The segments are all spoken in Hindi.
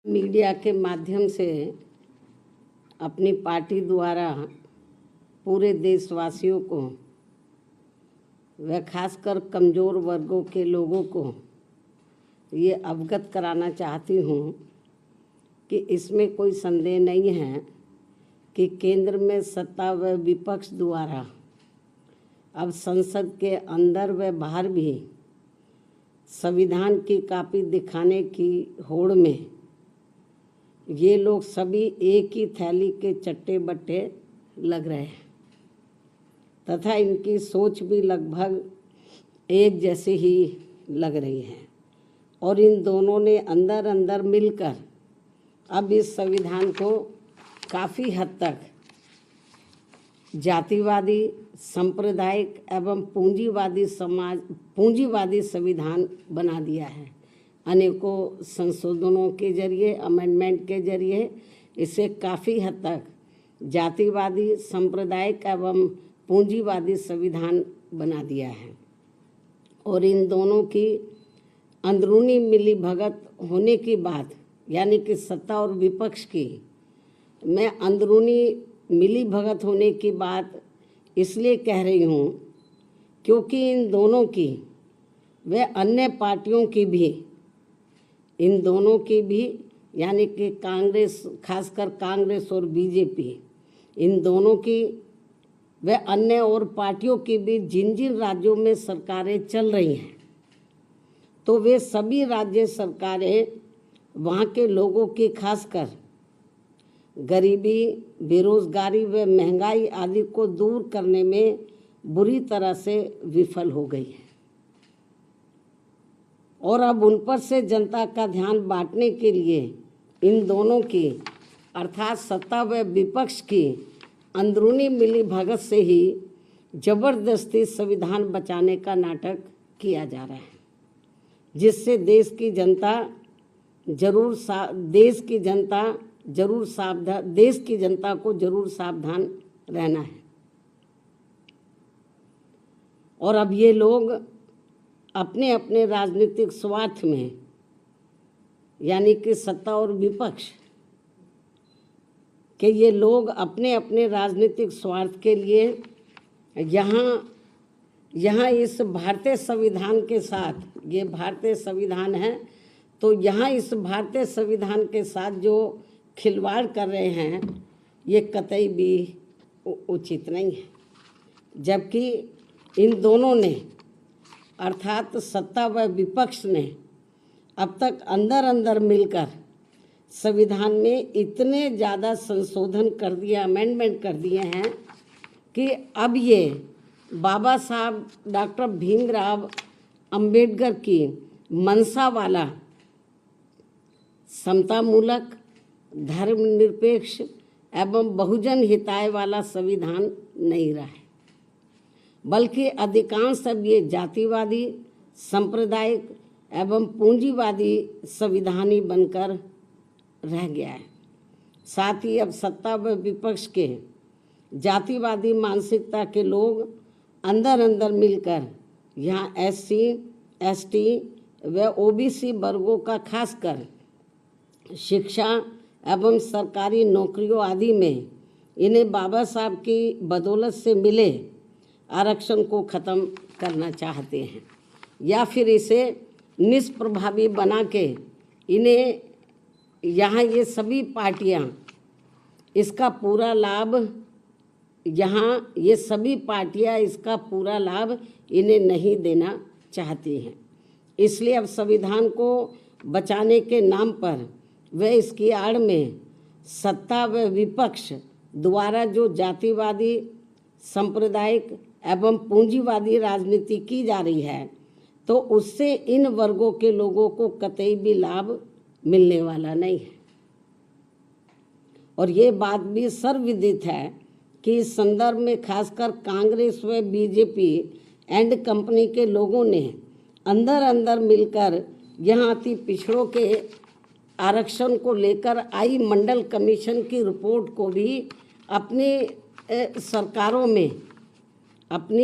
मीडिया के माध्यम से अपनी पार्टी द्वारा पूरे देशवासियों को व खासकर कमज़ोर वर्गों के लोगों को ये अवगत कराना चाहती हूँ कि इसमें कोई संदेह नहीं है कि केंद्र में सत्ता व विपक्ष द्वारा अब संसद के अंदर व बाहर भी संविधान की कॉपी दिखाने की होड़ में ये लोग सभी एक ही थैली के चट्टे बट्टे लग रहे हैं तथा इनकी सोच भी लगभग एक जैसी ही लग रही है और इन दोनों ने अंदर अंदर मिलकर अब इस संविधान को काफ़ी हद तक जातिवादी, सांप्रदायिक एवं पूंजीवादी संविधान बना दिया है। अनेकों संशोधनों के जरिए, अमेंडमेंट के जरिए इसे काफ़ी हद तक जातिवादी, सांप्रदायिक एवं पूंजीवादी संविधान बना दिया है और इन दोनों की अंदरूनी मिलीभगत होने की बात, यानी कि सत्ता और विपक्ष की मैं अंदरूनी मिलीभगत होने की बात इसलिए कह रही हूँ क्योंकि इन दोनों की व अन्य पार्टियों की भी, इन दोनों की भी यानी कि कांग्रेस, खासकर कांग्रेस और बीजेपी, इन दोनों की व अन्य और पार्टियों की भी जिन जिन राज्यों में सरकारें चल रही हैं तो वे सभी राज्य सरकारें वहाँ के लोगों की खासकर गरीबी, बेरोजगारी व महंगाई आदि को दूर करने में बुरी तरह से विफल हो गई है और अब उन पर से जनता का ध्यान बांटने के लिए इन दोनों की अर्थात सत्ता व विपक्ष की अंदरूनी मिलीभगत से ही जबरदस्ती संविधान बचाने का नाटक किया जा रहा है, जिससे देश की जनता को जरूर सावधान रहना है। और अब ये लोग अपने अपने राजनीतिक स्वार्थ में, यानी कि सत्ता और विपक्ष के ये लोग अपने अपने राजनीतिक स्वार्थ के लिए यहाँ इस भारतीय संविधान के साथ, ये भारतीय संविधान है तो यहाँ इस भारतीय संविधान के साथ जो खिलवाड़ कर रहे हैं ये कतई भी उचित नहीं है। जबकि इन दोनों ने अर्थात सत्ता व विपक्ष ने अब तक अंदर अंदर मिलकर संविधान में इतने ज़्यादा संशोधन कर दिए, अमेंडमेंट कर दिए हैं कि अब ये बाबा साहब डॉक्टर भीमराव अंबेडकर की मंशा वाला समतामूलक, धर्मनिरपेक्ष एवं बहुजन हिताय वाला संविधान नहीं रहा है, बल्कि अधिकांश अब ये जातिवादी, सांप्रदायिक एवं पूंजीवादी संविधान ही बनकर रह गया है। साथ ही अब सत्ता व विपक्ष के जातिवादी मानसिकता के लोग अंदर अंदर मिलकर यहाँ SC, ST व OBC वर्गों का खासकर शिक्षा एवं सरकारी नौकरियों आदि में इन्हें बाबा साहब की बदौलत से मिले आरक्षण को ख़त्म करना चाहते हैं या फिर इसे निष्प्रभावी बना के इन्हें यहाँ ये सभी पार्टियाँ इसका पूरा लाभ, यहाँ ये सभी पार्टियाँ इसका पूरा लाभ इन्हें नहीं देना चाहती हैं। इसलिए अब संविधान को बचाने के नाम पर व इसकी आड़ में सत्ता व विपक्ष द्वारा जो जातिवादी, सांप्रदायिक एवं पूंजीवादी राजनीति की जा रही है तो उससे इन वर्गों के लोगों को कतई भी लाभ मिलने वाला नहीं है। और ये बात भी सर्वविदित है कि इस संदर्भ में खासकर कांग्रेस व बीजेपी एंड कंपनी के लोगों ने अंदर अंदर मिलकर यहाँ अति पिछड़ों के आरक्षण को लेकर आई मंडल कमीशन की रिपोर्ट को भी अपनी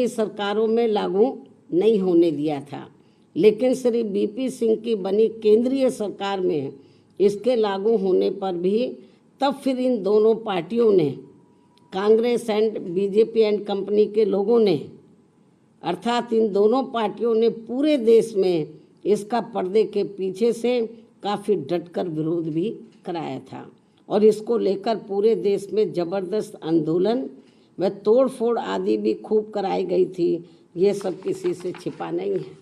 सरकारों में लागू नहीं होने दिया था, लेकिन श्री BP सिंह की बनी केंद्रीय सरकार में इसके लागू होने पर भी तब फिर इन दोनों पार्टियों ने, Congress and BJP and company के लोगों ने, अर्थात इन दोनों पार्टियों ने पूरे देश में इसका पर्दे के पीछे से काफ़ी डटकर विरोध भी कराया था और इसको लेकर पूरे देश में ज़बरदस्त आंदोलन व तोड़फोड़ आदि भी खूब कराई गई थी। ये सब किसी से छिपा नहीं है।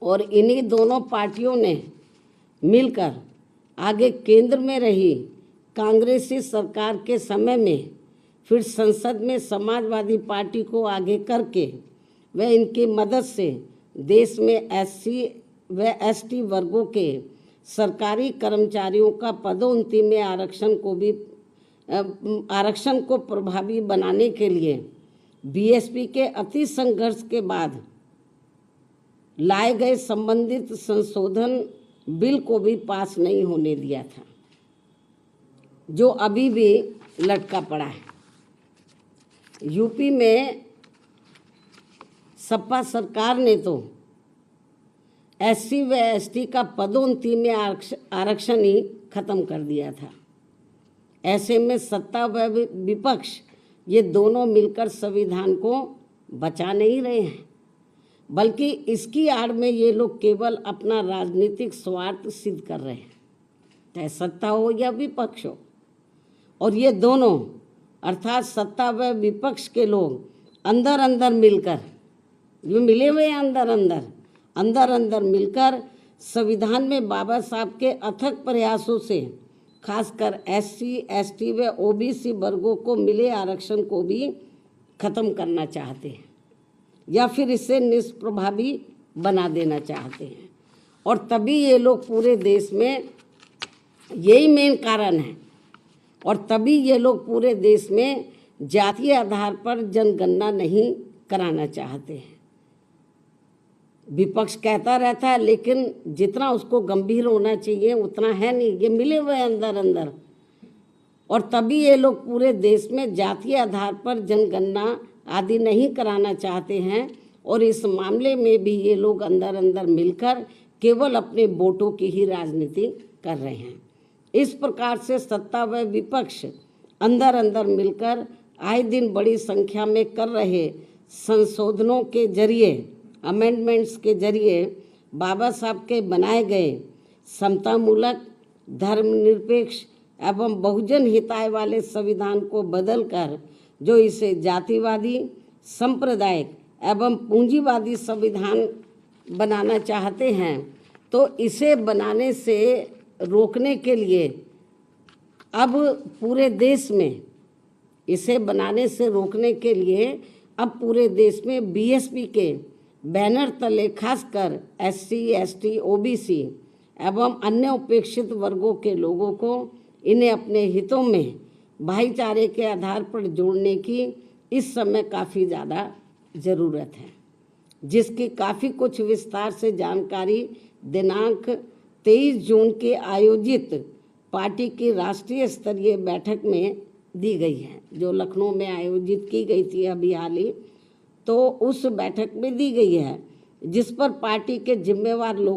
और इन्हीं दोनों पार्टियों ने मिलकर आगे केंद्र में रही कांग्रेसी सरकार के समय में फिर संसद में समाजवादी पार्टी को आगे करके व इनकी मदद से देश में SC व ST वर्गों के सरकारी कर्मचारियों का पदोन्नति में आरक्षण को प्रभावी बनाने के लिए BSP के अति संघर्ष के बाद लाए गए संबंधित संशोधन बिल को भी पास नहीं होने दिया था, जो अभी भी लटका पड़ा है। यूपी में सपा सरकार ने तो SC व ST का पदोन्नति में आरक्षण ही खत्म कर दिया था। ऐसे में सत्ता व विपक्ष ये दोनों मिलकर संविधान को बचा नहीं रहे हैं, बल्कि इसकी आड़ में ये लोग केवल अपना राजनीतिक स्वार्थ सिद्ध कर रहे हैं, चाहे सत्ता हो या विपक्ष हो। और ये दोनों अर्थात सत्ता व विपक्ष के लोग अंदर अंदर मिलकर, जो मिले हुए हैं अंदर अंदर मिलकर संविधान में बाबा साहब के अथक प्रयासों से खासकर SC, ST व OBC वर्गों को मिले आरक्षण को भी खत्म करना चाहते हैं या फिर इसे निष्प्रभावी बना देना चाहते हैं। और तभी ये लोग पूरे देश में, यही मेन कारण है, और तभी ये लोग पूरे देश में जातीय आधार पर जनगणना नहीं कराना चाहते हैं। विपक्ष कहता रहता है, लेकिन जितना उसको गंभीर होना चाहिए उतना है नहीं, ये मिले हुए अंदर। और तभी ये लोग पूरे देश में जातीय आधार पर जनगणना आदि नहीं कराना चाहते हैं और इस मामले में भी ये लोग अंदर मिलकर केवल अपने वोटों की ही राजनीति कर रहे हैं। इस प्रकार से सत्ता व विपक्ष अंदर मिलकर आए दिन बड़ी संख्या में कर रहे संशोधनों के जरिए, अमेंडमेंट्स के जरिए बाबा साहब के बनाए गए समतामूलक, धर्मनिरपेक्ष एवं बहुजन हिताय वाले संविधान को बदलकर जो इसे जातिवादी, सांप्रदायिक एवं पूंजीवादी संविधान बनाना चाहते हैं, तो इसे बनाने से रोकने के लिए अब पूरे देश में, इसे बनाने से रोकने के लिए अब पूरे देश में BSP के बैनर तले खासकर SC, ST, OBC एवं अन्य उपेक्षित वर्गों के लोगों को इन्हें अपने हितों में भाईचारे के आधार पर जोड़ने की इस समय काफ़ी ज़्यादा ज़रूरत है, जिसकी काफ़ी कुछ विस्तार से जानकारी दिनांक 23 जून के आयोजित पार्टी की राष्ट्रीय स्तरीय बैठक में दी गई है, जो लखनऊ में आयोजित की गई थी अभी हाल ही, तो उस बैठक में दी गई है, जिस पर पार्टी के जिम्मेवार लोग